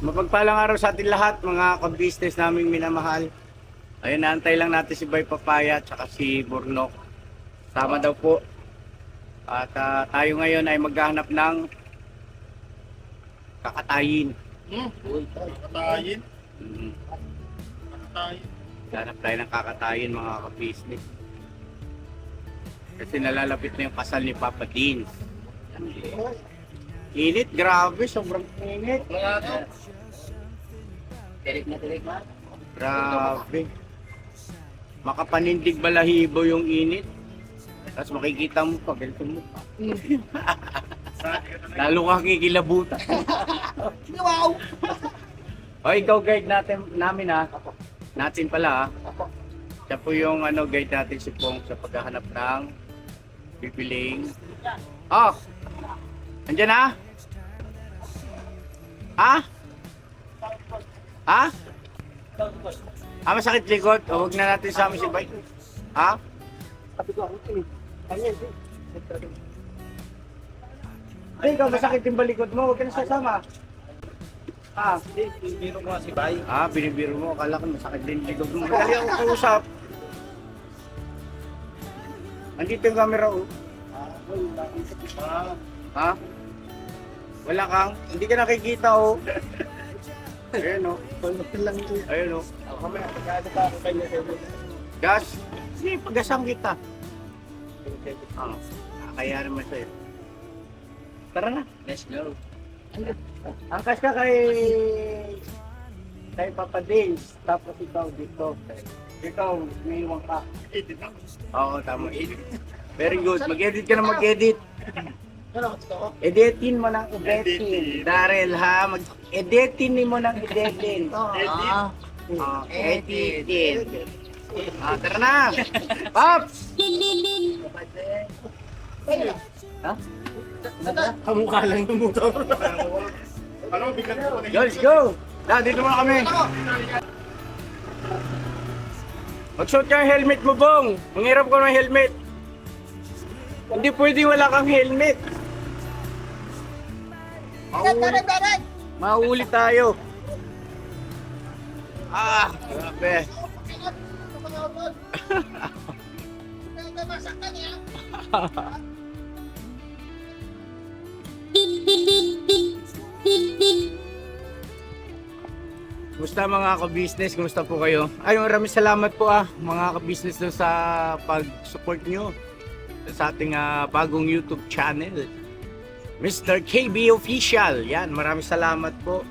Mapagpalang araw sa atin lahat, mga ka-business naming minamahal. Ayun, naantay lang natin si Bay Papaya at saka si Burnok. Sama daw po. At tayo ngayon ay maghahanap ng kakatayin. Kakatayin? Mm, Kakatayin. Hanap tayo ng kakatayin, mga ka-business. Kasi nalalapit na yung kasal ni Papa Dean. Init, grabe, sobrang init. Mga to. Tirik na. Grabe. Makapanindig balahibo yung init. Tapos makikita mo pa, ganito mo pa. Lalo ka kikilabutan. Wow! O ikaw guide namin ha. Natin pala ha. Siya po yung guide natin si Pong sa paghahanap ng bibiling. Oh! Andyan ha? Ha? Ha? Masakit likod. O, huwag na natin sama si Bay. Ha? Ay, ikaw masakit yung balikod mo. Huwag ka na sasama. Biro ko si Bay. Binibiro mo. Akala ko masakit din yung likod mo. Dali ako kausap. Andito yung camera oh. Ha? Wala kang? Hindi ka nakikita oh. Ayun oh. Ayun oh. Gas? Sige, pagasang kita. Kaya naman sa'yo. Tara na. Let's go. Angkas ka kay Papa Dins, tapos ikaw dito. Ikaw, may iwan ka. Oo, tama. Very good. Mag-edit ka na mag-edit. Editin mo ng editing. Daryl ha, mag-editin mo ng editing. Editin. Tara na. Pops! Ha? Kamukha lang yung motor. Ano, bigyan ko na. Let's go! Dito muna kami. Magsuot ka ng helmet mo, Bong. Manghirap ko ng helmet. Hindi pwede wala kang helmet. Mauuli tayo. Grabe. Kumusta mga ka-business? Kumusta po kayo? Ay, maraming salamat po mga ka-business dun sa pag-support nyo sa ating bagong YouTube channel. Mr. KB Official. Yan, maraming salamat po.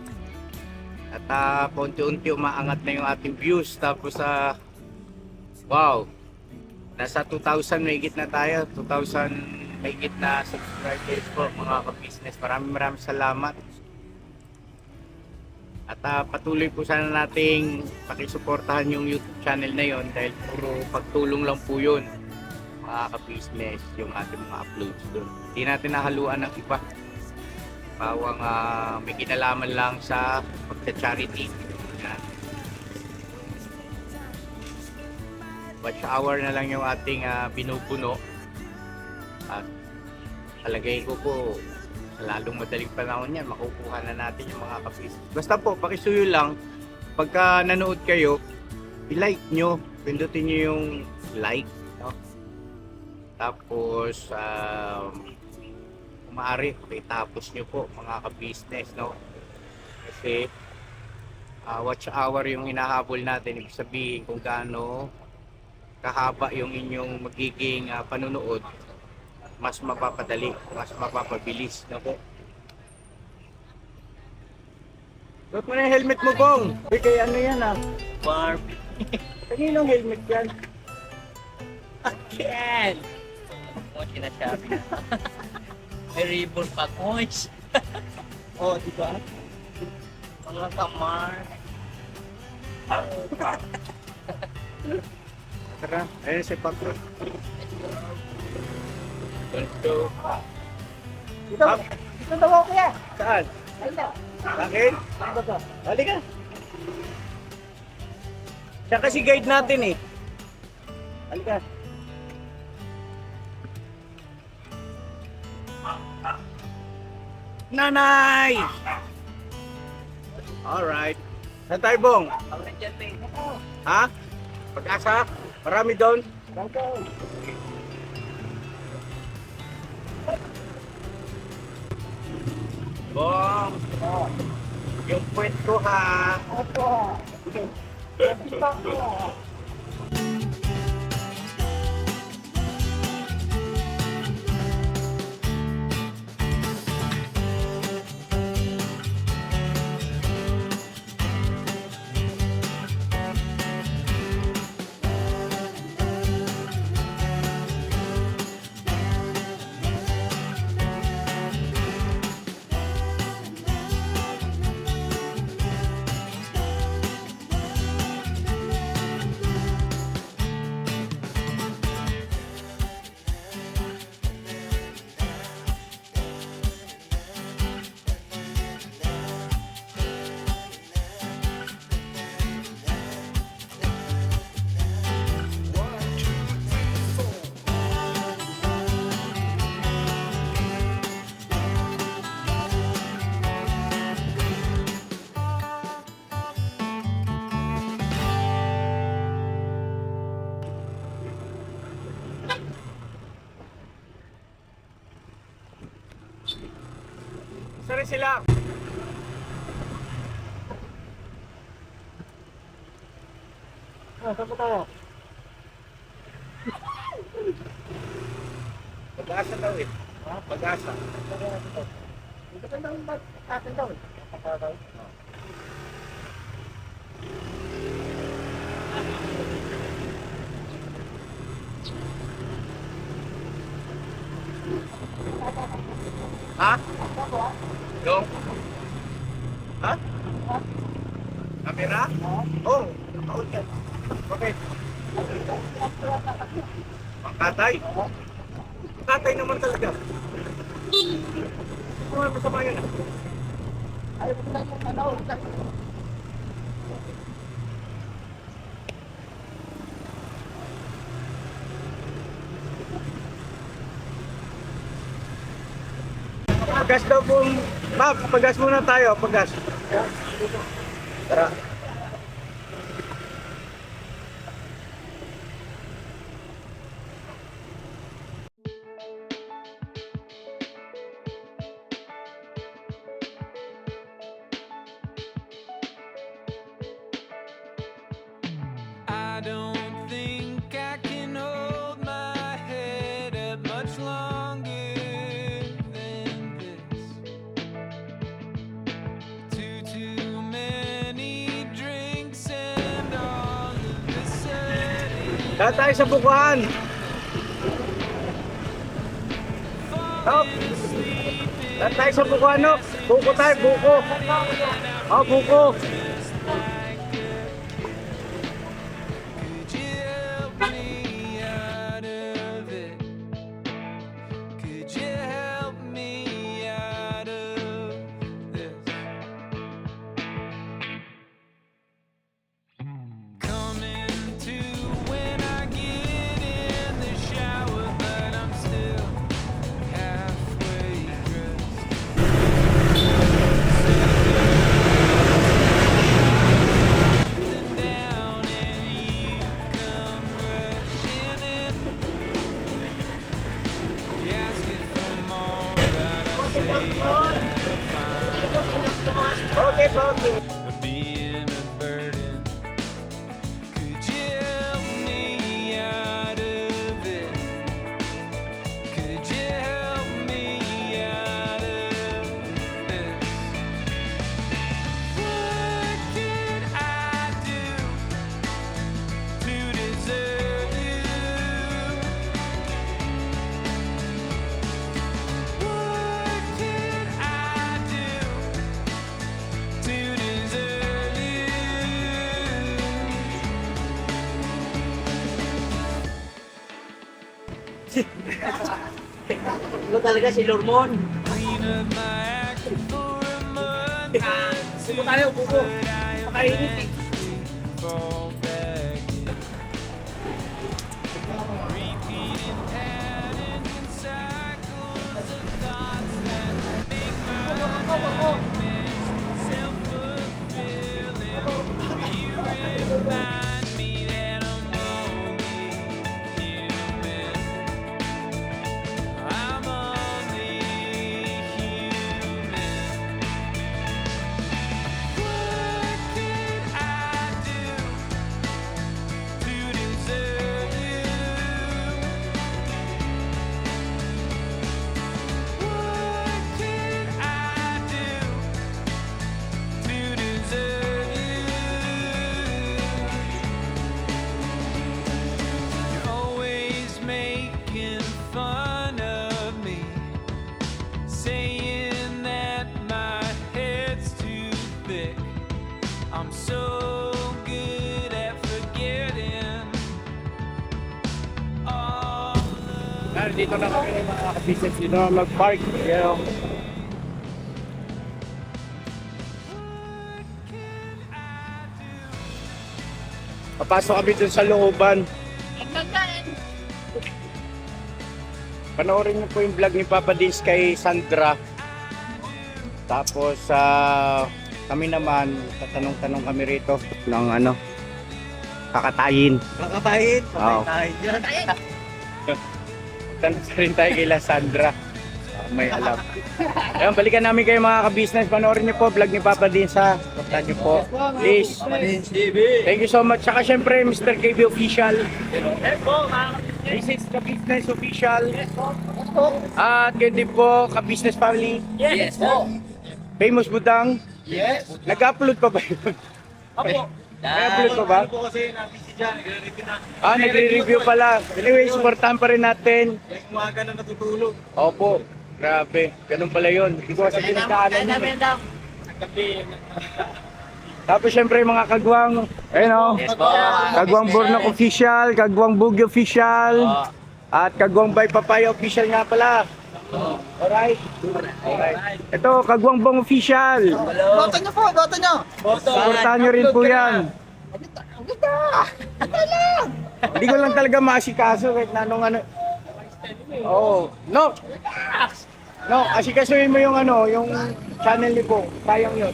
At paunti-unti umaangat na yung ating views. Tapos wow, nasa 2,000 mahigit na tayo. 2,000 mahigit na subscribers po mga ka-business. Maraming salamat. At patuloy po sana nating pakisuportahan yung YouTube channel na yon dahil puro pagtulong lang po yun mga ka-business yung ating mga uploads doon. Hindi natin nahaluan ng iba. Bawang may kinalaman lang sa pagsa-charity. Watch hour na lang yung ating binubuno. At palagay ko po sa lalong madaling panahon yan, makukuha na natin yung mga ka-business. Basta po, pakisuyo lang. Pagka nanood kayo, i-like nyo. Pindutin nyo yung like. No? Tapos, kung maaari, itapos nyo po mga ka-business. No? Kasi, watch hour yung hinahabol natin. Ibig sabihin kung gaano kahaba yung inyong magiging panunood, mas mapapadali, mas mapapabilis na po. Suot mo na yung helmet mo, Bong! Uy, kay ano yan Barbie. Kaninong helmet yan? Again! Ano sinasabi na? May ribbon pa, boys. Di ba? Mga kamar. Tara, ayun si Paco. Let's go. Dito daw ako yan. Saan? Ayun. Akin? Hali ka. Siya kasi guide natin eh. Halika. Nanay! Alright. Saan tayo, Bong? Ha? Pag-asa? Marami doon? Bong! Yung puwet ko ha! Saan sila? Saan po tayo? Pag-asa daw eh. Ha? Pag-asa. Ito ka lang ba atin daw? Ha? Yung? Ha? Kamera? Oo. Oh, nakaon ka. Bakit? Pangkatay? Pangkatay naman talaga. Ano naman masama yun ah? Ayaw ko lang yung ano. Pagas daw po. Ma'am, pagas muna tayo. Pagas. Tara. I don't think I can hold my head up much longer than this. Too many drinks and all of the sudden Tara tayo sa bukuhan. Hop. Tara tayo sa bukuhan, no? Buko tayo, buko. Oh, buko. could you help me out of it? Could you help me out of this? Coming to when I get in the shower, but I'm still halfway dressed. Sitting down and you come rushing in. You ask it for more, but I Okay, okay. say being a burden. Could you help me out of it? Could you help me out of this? What did I do to deserve you? What did I do to deserve you? Ito talaga si Lormon. Clean up my act for a month. Buko tayo, buko. But I Makainit eh. eventually fall back in. Repeating patterns and cycles of thoughts that make my nightmares self-fulfilling. thick. I'm so good at forgetting all of Dito na kami mga ka-business dito mag-park. Yung papasok kami dun sa looban. Panoorin niyo po yung vlog ni Papa Dins kay Sandra. Tapos kami naman, tatanong-tanong kami rito ng ano, kakatayin. Kakatayin. Oo. Kakatayin dyan. Tanong rin tayo kay Sandra. May alam. Ayun, balikan namin kayo mga ka-business. Panoorin niyo po vlog ni Papa Dins ha. Puntahan niyo po. Please. Thank you so much. Saka syempre, Mr. KB Official. This is ka-business official. At yun din po, ka-business family. Yes po. Famous Budang. Yes. Nag-upload pa ba yun? Apo. Nag-upload pa ba? Ano po kasi na-busy dyan, nagre-review na. Nagre-review pala. Anyway, supportahan pa rin natin. Yung umaga na natutulog. Opo. Grabe. Ganun pala yun. Hindi ko kasi pinagkaanan yun. Tapos syempre yung mga kagwang. Ayun o. Yes po. Kagwang Bornok Official. Kagwang Bugi Official. At Kagwang Bay Papaya Official nga pala. Alright. Alright. Ito, Kagwang Bong Official. Boto nyo po, boto nyo. Supportahan nyo rin po yan. Hindi ko lang talaga maasikaso kahit na anong ano. Oh, no. No, asikasuhin mo yung ano, yung channel ni Bong. Sayang yun.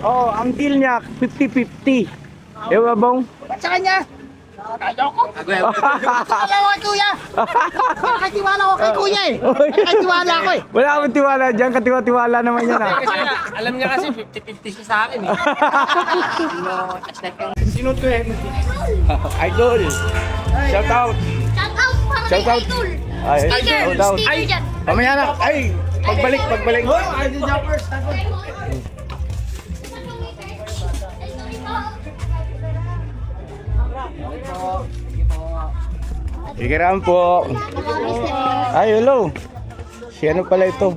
Oh, ang deal niya 50-50. Di ba, Bong? Ba't sa kanya? Wala ko kay kuya. Nakatiwala ko kay kuya eh. Nakatiwala ko eh. Wala akong tiwala dyan, katiwa-tiwala naman yan ah. Alam niya kasi 50-50 siya sa akin eh. Sino to eh? Idol. Shout out. Shout out para Shout kay out. Idol. Ay, Sticker, shout out. sticker dyan. Mamaya na. Ay, pagbalik. Idol Jumpers. Ikiram po. Ay, hello. Si ano pala ito?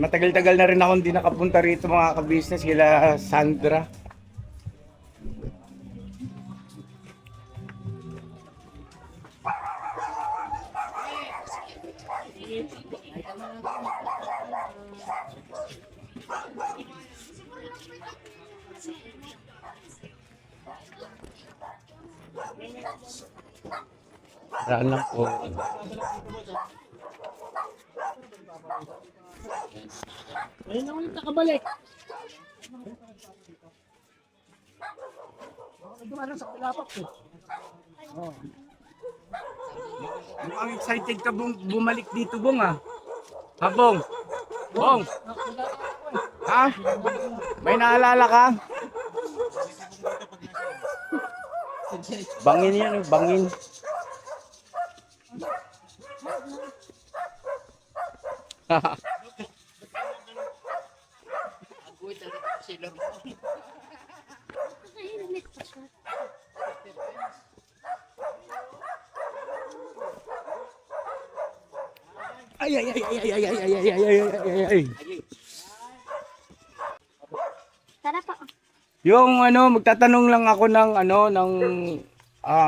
Matagal-tagal na rin ako hindi nakapunta rito mga ka-business kila Sandra. Saan lang po. Ayun na ulit nakabalik. Dumalang sa pilapak eh. Mukhang excited ka bumalik dito, Bong ah. Ha, Bong? Bong? Ha? May naalala ka? Bangin yan, bangin. Ay, ay, ay, ay, ay, ay, ay, ay, ay, ay, ay, ay. Tara po. Yung ano, magtatanong lang ako ng ano, ng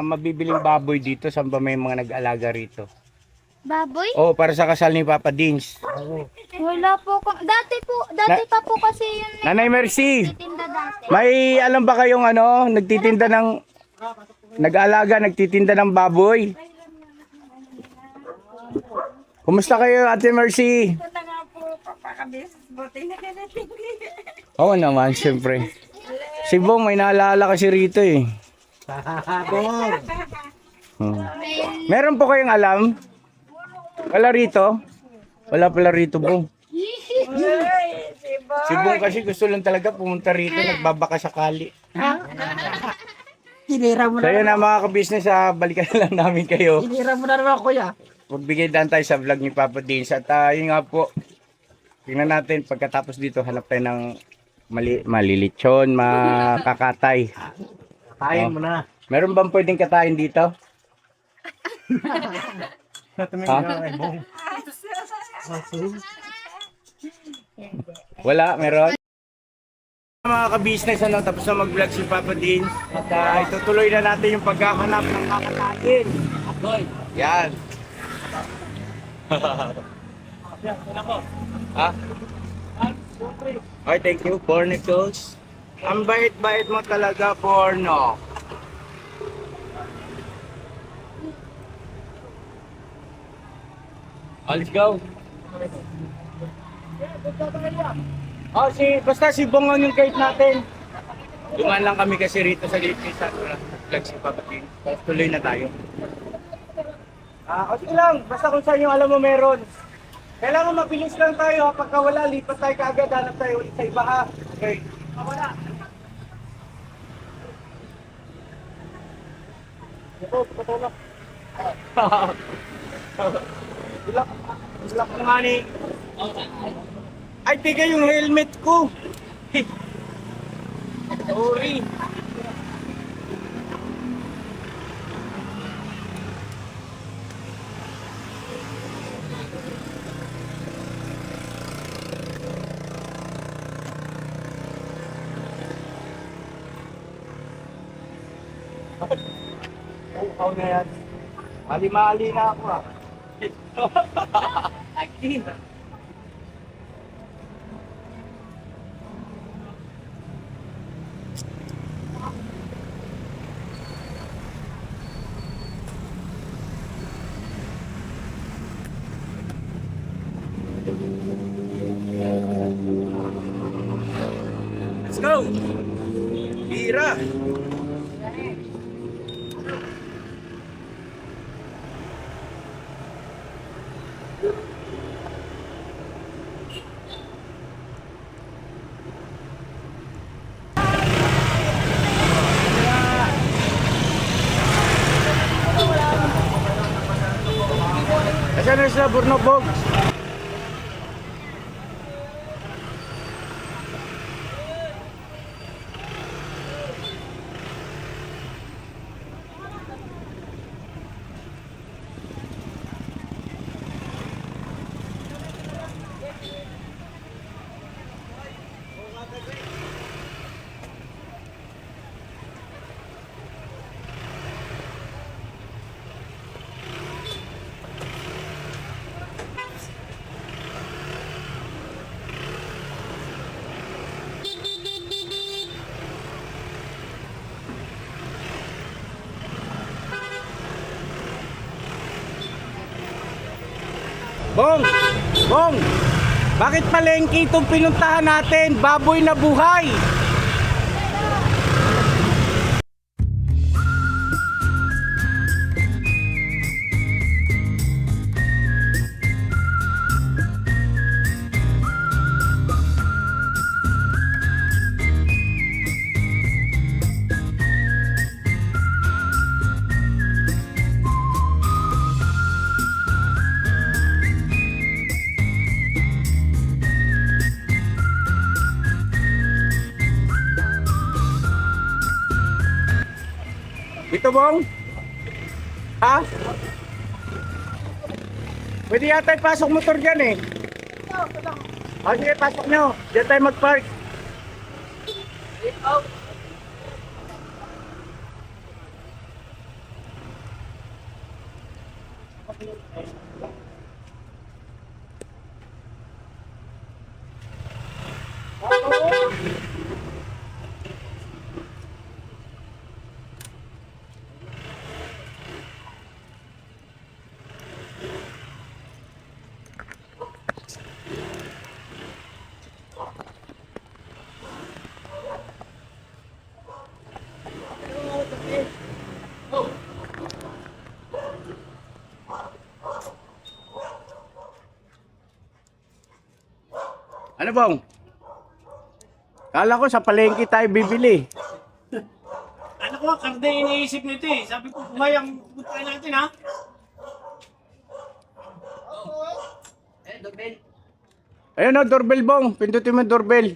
mabibiling baboy dito, saan ba may mga nag-alaga rito? Baboy? Oh, para sa kasal ni Papa Dins. Wala po. Dati pa po kasi yun. Nanay Mercy, Tinda dati. may alam ba kayong ano, nagtitinda ng nag-aalaga, nagtitinda ng baboy? Kumusta kayo, Ate Mercy? Punta nga po, papakabis. Buti na natin. Oo naman, siyempre. Si Bong, may naalala kasi rito eh. Meron po kayong alam? Wala rito? Wala pala rito, Bong. Si Bong kasi gusto lang talaga pumunta rito, nagbabaka sakali. Hinira mo So yun na mga ka-business, balikan na lang namin kayo. Hinira mo na naman kuya. Magbigay daan tayo sa vlog ni Papa Dins. At yun nga po, tingnan natin pagkatapos dito, hanap tayo ng malilitsyon, makakatay. Kain mo na. Meron bang pwedeng katayin dito? Ha? Wala, meron. Mga ka-business, ano, tapos na mag-vlog si Papa Dean. At itutuloy na natin yung paghahanap ng kakatayin. Yan. Ha? Okay, thank you, Pornicos. Ang bait-bait mo talaga, Porno. Let's go. Oh, basta si Bongon yung guide natin. Dumaan lang kami kasi rito sa Lipisan. Vlog si Papa Dean. Tapos tuloy na tayo. Okay lang. Basta kung saan yung alam mo meron. Kailangan mabilis lang tayo. Pagka wala, lipat tayo kaagad. Hanap tayo ulit sa iba ha. Okay. Wala. Ito, patulak. Ilak mo nga ni. Ay, tiga yung helmet ko. Sorry. Uhaw na yan. Mali-mali na ako ah. Lagi. Let's go! Bira! Kasi na sila Burnobog. Bong! Bong! Bakit palengke itong pinuntahan natin? Baboy na buhay! Dito, Bong? Ha? Pwede yata ipasok motor dyan eh. O sige, pasok nyo. Diyan tayo mag-park. Ano bang? Kala ko sa palengke tayo bibili. Ano ko, karde iniisip nito eh. Sabi ko, buhay ang puntahan natin ha. Ayun o, doorbell Bong. Pindutin mo yung doorbell.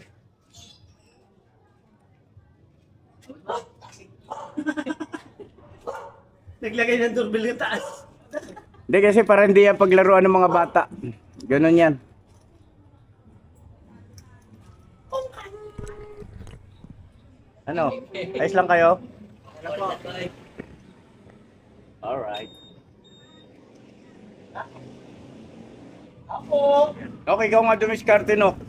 Naglagay ng doorbell yung taas. Hindi kasi para hindi yan paglaruan ng mga bata. Ganon yan. Ano? Ayos lang kayo? Alright. Okay, ikaw nga dumiskarte, no?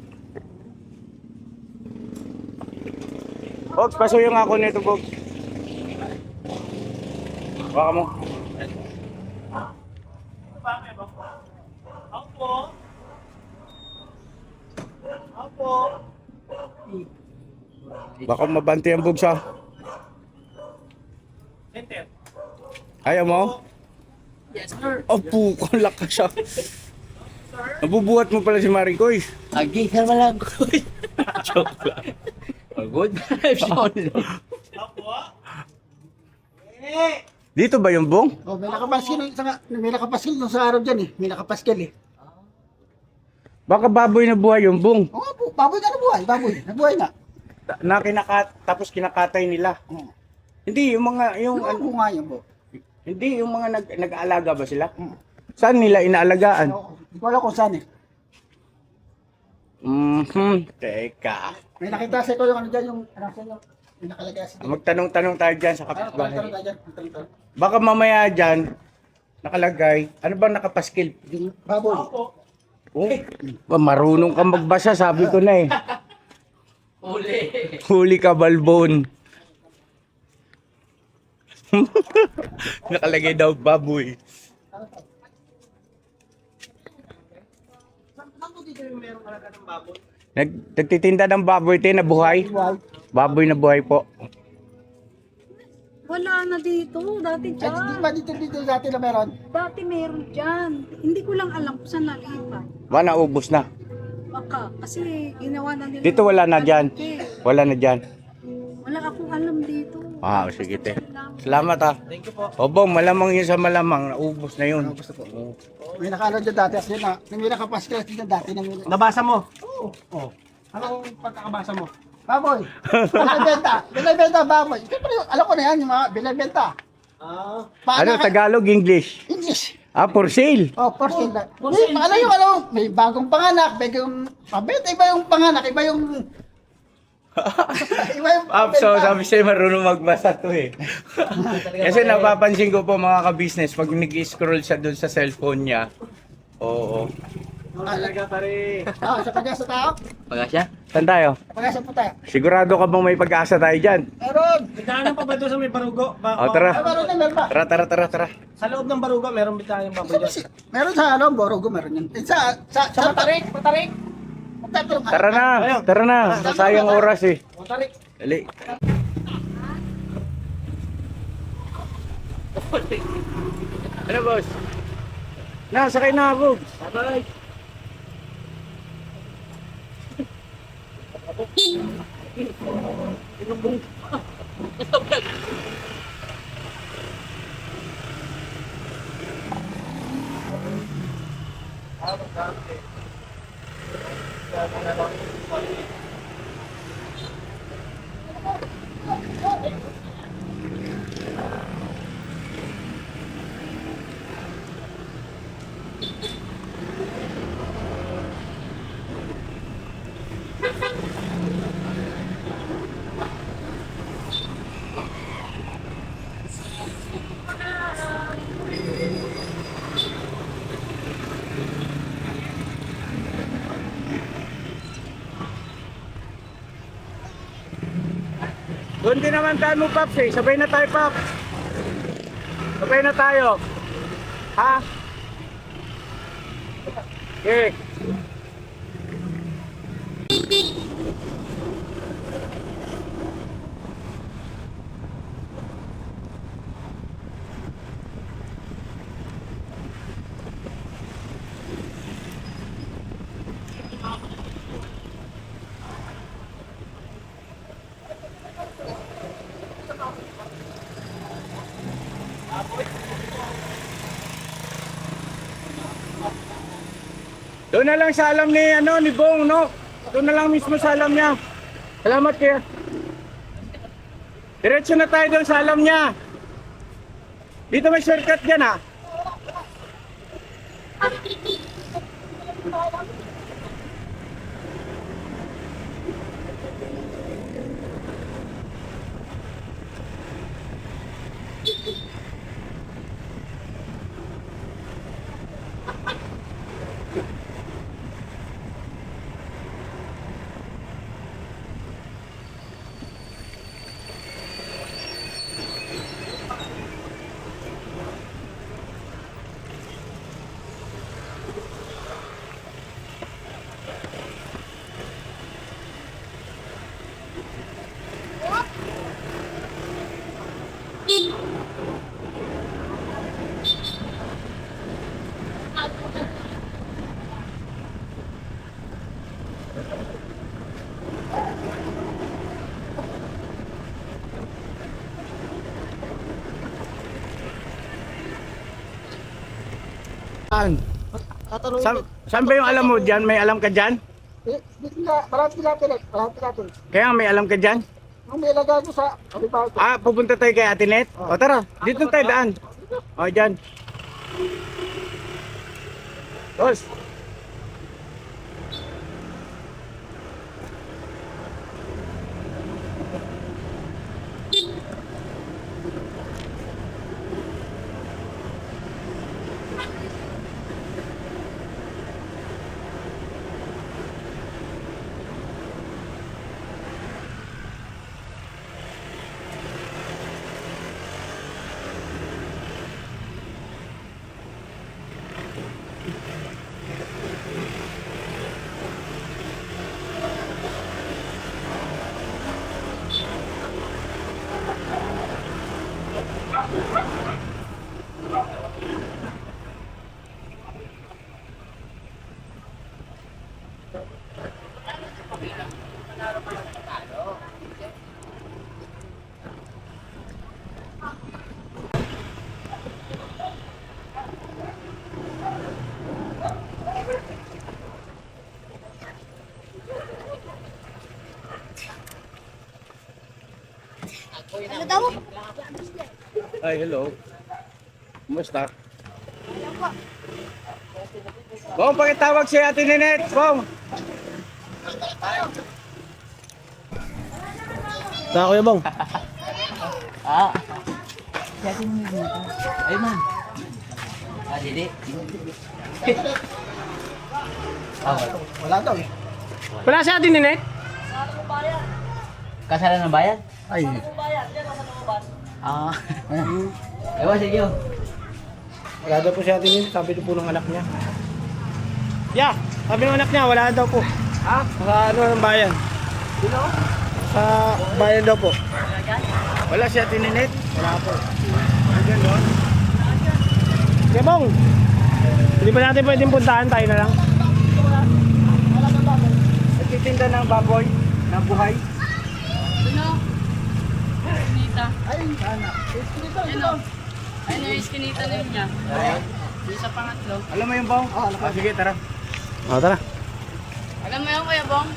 Bogs, pasuyo nga ako nito, Bogs. Baka mo. Baka mabanti ang Bogs, ha? Ayaw mo? Yes, sir. Oh, pukong lakas siya. Nabubuhat mo pala si Maricoy. Agi, sama lang ko. Joke lang. Good vibes only. Dito ba yung bong? Oh, may nakapaskil nung sa araw dyan eh. May nakapaskil eh. Baka baboy na buhay yung bong. Oo nga po, baboy na nabuhay, baboy. Nabuhay na. Tapos kinakatay nila. Oo. Hindi, yung mga, yung, Ano nga yun po? hindi, yung mga nag-aalaga ba sila? Saan nila inaalagaan? Hindi ko alam kung saan eh. Teka. May nakita sa ko yung ano dyan, yung ano sa inyo. May nakalagay sa Magtanong-tanong tayo dyan sa Tanong kapitbahay. dyan, tanong. Baka mamaya dyan, nakalagay, ano bang nakapaskil? Yung baboy. Oh, marunong kang magbasa, sabi ko na eh. Uli. Huli ka, balbon. Nakalagay daw baboy. Nagtitinda ng baboy tayo na buhay. Baboy na buhay po. Wala na dito. Dati Ay, dyan. hindi ba dito dati na meron? Dati meron dyan. Hindi ko lang alam kung saan nalipat. Wala, naubos na. Baka. Kasi ginawa na nila. Dito wala na dyan. Wala na dyan. Wala akong alam dito. Ah, sige te. Salamat ha. Thank you po. Obong, malamang yun sa malamang. Naubos na yun. Gusto po. May nakano dyan dati. Kasi may nakapaskil dyan dati. Nabasa mo? Oo. Oh. Anong pagkakabasa mo? Baboy. Binibenta. Binibenta baboy. Siyempre, alam ko na yan, yung mga binibenta. Ano, Tagalog, English? English. Ah, for sale. Oh, for sale. Ano yung ano, may bagong panganak, bagong pabenta, iba yung panganak, iba yung iba yung So sabi sa'yo marunong magbasa to eh. Kasi napapansin ko po mga ka-business, pag nag-scroll siya dun sa cellphone niya, oo. Talaga pare. Sa pag-asa tao? Pag-asya? Saan tayo? Pag-asa po tayo. Sigurado ka bang may pag-asa tayo dyan? Meron. Bitahan pa ba doon sa may barugo? O tara. Meron na, meron pa. Tara. Sa loob ng barugo, meron bitahan yung baboy dyan. Meron sa ano, Borogo, meron yan. Sa Matarik. Magtatanong ka. Tara na. Sayang oras eh. Matarik. Dali. Ano boss? Sakay na ako. Bye. Doon din naman tayo mo, Paps eh. Sabay na tayo, Paps. Sabay na tayo. Ha? Okay. Doon na lang sa alam ni Bong, no? Doon na lang mismo sa alam niya. Salamat kaya. Diretso na tayo doon sa alam niya. Dito may shortcut dyan, ha? Saan? Tatanungin Saan ba yung alam mo dyan? May alam ka dyan? Dito na, marami natin. Kaya may alam ka dyan? Ang may ilagay ko sa alibago. Pupunta tayo kay Ate Net? O tara, dito tayo daan. O dyan. Boss. Ano daw? Ay, hello. Kumusta? Bong, pakitawag si Ate Nenet. Bong. Saan Kuya Bong? Ay, man. Didi. Wala daw eh. Wala si Ate Ninet? Kasalan ng bayan? Ay. Ewan, sige. Wala daw po si Ate Ninet. Sabi po ng anak niya. Yeah, sabi ng anak niya, wala daw po. Sa ano ng bayan? Sino? Sa bayan daw po. Wala si Ate Nenet? Wala po. Andyan doon. Kuya Bong, hindi ba natin pwedeng puntahan? Tayo na lang. Nagtitinda ng baboy, ng buhay. Ano yung iskinita na yun niya? Yung sa pangatlo. Alam mo yung Bong? Sige, tara. O, tara. Alam mo yun, Kuya Bong?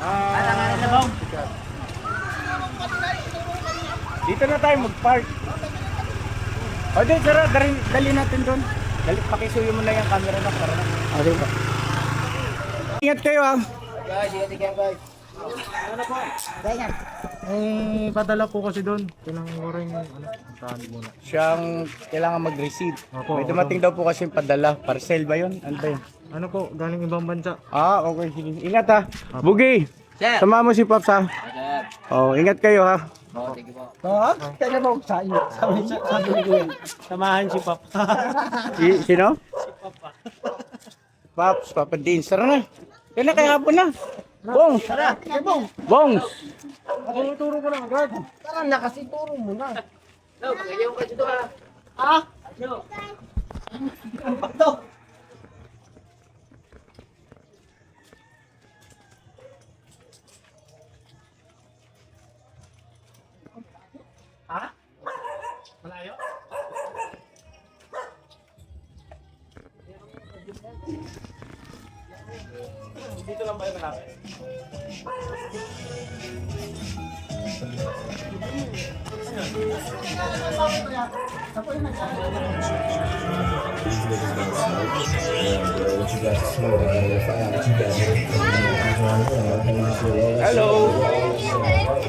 Alam na Bong. Dito na tayo mag-park. O di, tara, dali natin doon. Pakisuyo mo na yung camera na para na. Okay po. Ingat kayo ah. Ganyan. Eh, padala po kasi doon. Kailangan ko rin, puntahan muna. Siyang kailangan mag-receive. Opo, May dumating daw po kasi yung padala. Parcel ba yun? Ano ba yun? Ano po, galing ibang bansa. Okay, sige. Ingat ha. Bugi, Sir. sama mo si Pops ha. Sir. Ingat kayo ha. Sige po. Kaya mo sa iyo. Sabi ni Kuya. Samahan si Pop. Sino? Pops, Papa Dean. Tara na. Yan na, kaya hapon na. Bong! Tara, kaya Bong. Bong! Ako turo ko lang agad. Tara na kasi turo mo na. Magayaw ka dito ha. Malayo? Dito lang ba yung malapit? Ako yung nag Hello.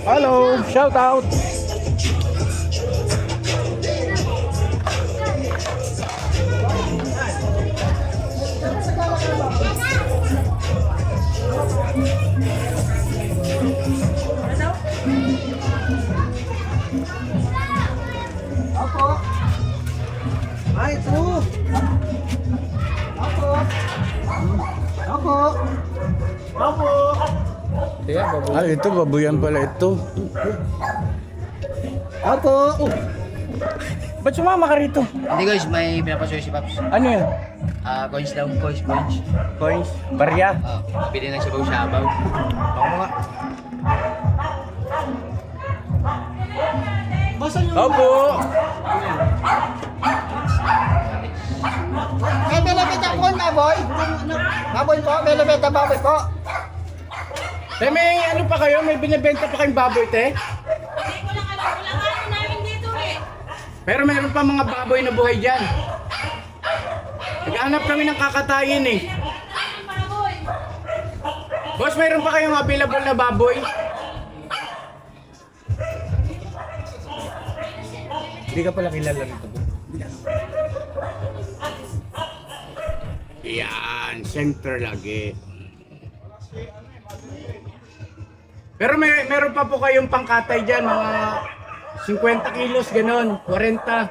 Hello. Shout out. Ay, ito. Ay, ito, babuyan pala ito. Ako. Ba't sumama ka rito? Hindi guys, may pinapasuyo si Paps. Ano yun? Coins daw, coins. Coins? Barya? Pili ng sabaw-sabaw. Baka mga. Opo. May belebeta po, baboy. Baboy po, belebeta baboy po. Te, may ano pa kayo? May binibenta pa kayong baboy, te? Hindi ko lang alam. Wala nga ano namin dito eh. Pero meron pa mga baboy na buhay dyan. Naghanap kami ng kakatayin eh. Baboy. Boss, meron pa kayong available na baboy? Hindi ka pala kilala rito. Yan, center lagi. Pero meron pa po kayong pangkatay dyan, mga 50 kilos, ganon, 40.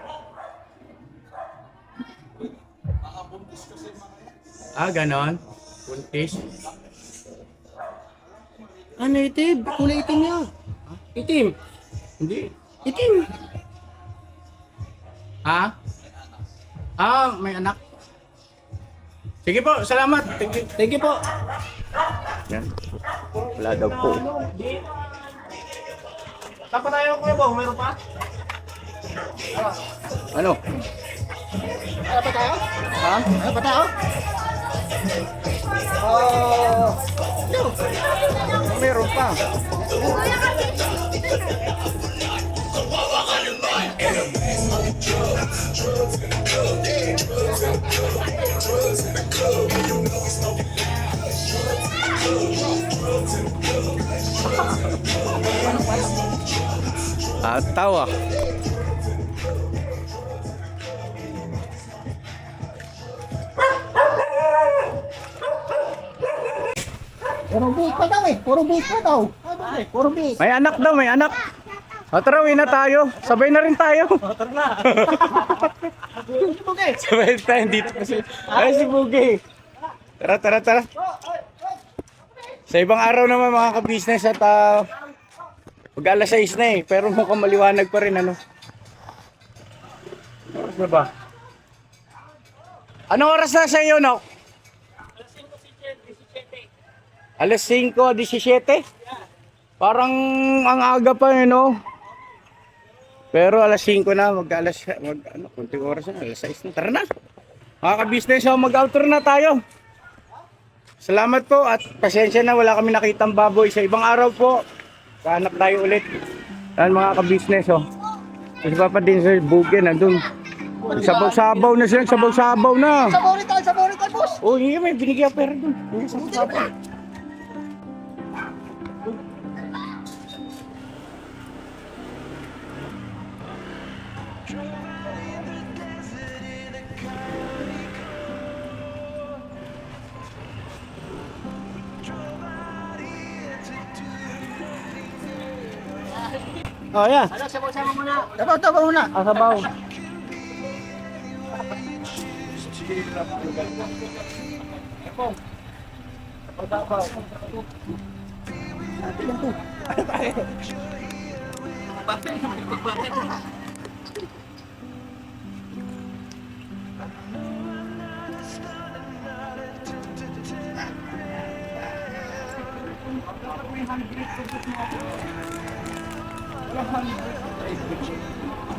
Ganon. Buntis. Native. Kulay itim niya. Itim. Hindi. Itim. Ha? May anak. Sige po, salamat. Thank you po. Yan. Wala daw po. Tapos tayo kuya po, meron pa? Ano? Ano pa tayo? Ha? Ano pa tayo? Meron pa. Tawa. Puro buhit pa daw eh. Puro buhit pa daw. Puro buhit. May anak daw, may anak. Tara, uwi na tayo. Sabay na rin tayo. Tara na. Sabay tayo dito kasi. Ay, si Bugi. Tara. Sa ibang araw naman mga ka-business at pag alas 6 na eh. Pero mukhang maliwanag pa rin ano. Oras na ba? Anong oras na sa iyo, no? Alas 5:17? Parang ang aga pa eh, no? Pero alas 5 na, kunting oras na, alas 6 na. Tara na! Mga ka-business, mag-outro na tayo. Salamat po at pasensya na wala kami nakitang baboy. Sa ibang araw po, kahanap tayo ulit. Yan mga ka-business, Kasi Papa din sa Bugi, nandun. Sabaw-sabaw na siya, sabaw-sabaw na. Sabaw rin tayo, boss. Oh, hindi may binigyan pera dun. Sabaw-sabaw. Oh, yeah. Ano, sabaw-sabaw muna. Sabaw muna. Sabaw.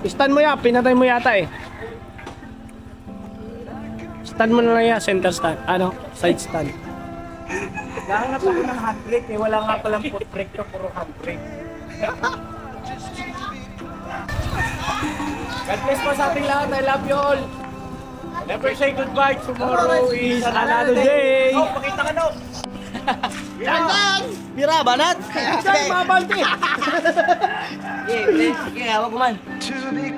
Stand mo ya, pinatay mo yata eh. Stand mo na lang ya, center stand. Ano? Side stand. Nahanap ako ng handbrake eh. Wala nga palang foot brake to, puro handbrake. God bless po sa ating lahat. I love you all. Never say goodbye. Tomorrow is Is another day. Oh, pakita ka no. Dandan! Bira, banat! Diyan, mga balti. Sige, hawak ko man. To be